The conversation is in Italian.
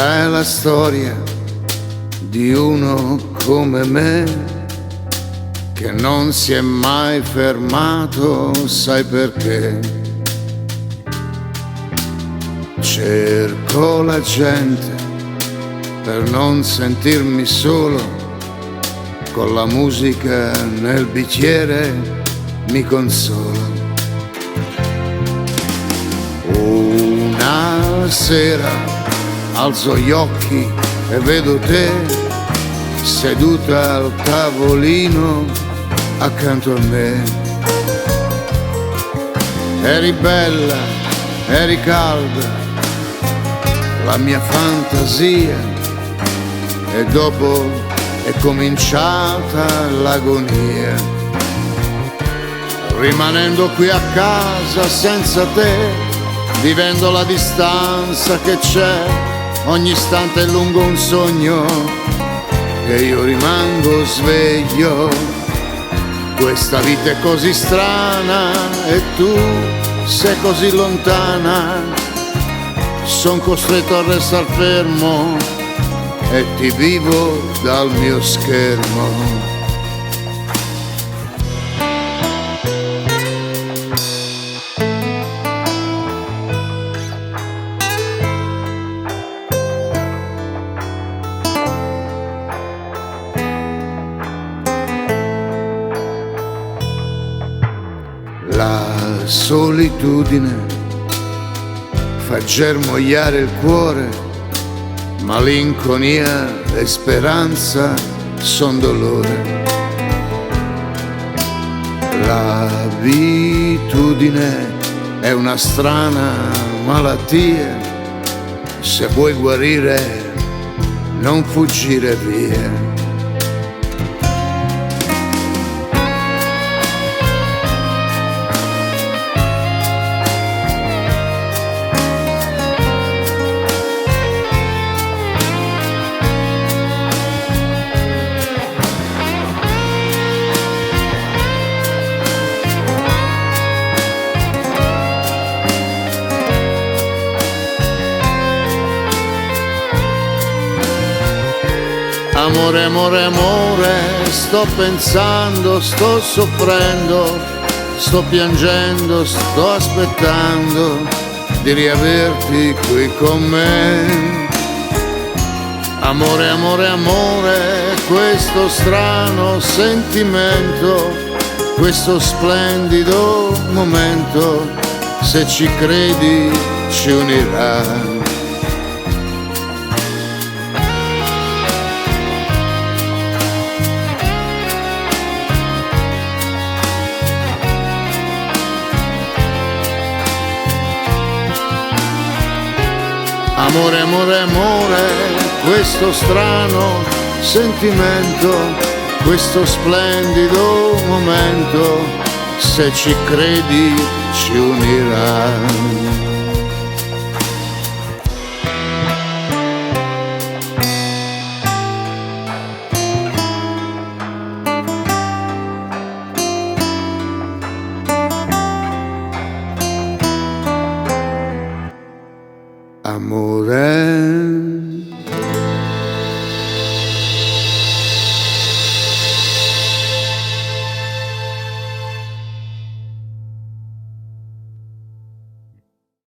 Questa è la storia di uno come me che non si è mai fermato, sai perché? Cerco la gente per non sentirmi solo, con la musica nel bicchiere mi consola. Una sera alzo gli occhi e vedo te seduta al tavolino accanto a me. Eri bella, eri calda, la mia fantasia, e dopo è cominciata l'agonia. Rimanendo qui a casa senza te, vivendo la distanza che c'è, ogni istante è lungo un sogno e io rimango sveglio. Questa vita è così strana e tu sei così lontana, son costretto a restar fermo e ti vivo dal mio schermo. La solitudine fa germogliare il cuore, malinconia e speranza son dolore. L'abitudine è una strana malattia, se vuoi guarire non fuggire via. Amore, amore, amore, sto pensando, sto soffrendo, sto piangendo, sto aspettando di riaverti qui con me. Amore, amore, amore, questo strano sentimento, questo splendido momento, se ci credi ci unirà. Amore, amore, amore, questo strano sentimento, questo splendido momento, se ci credi ci unirà. Amore.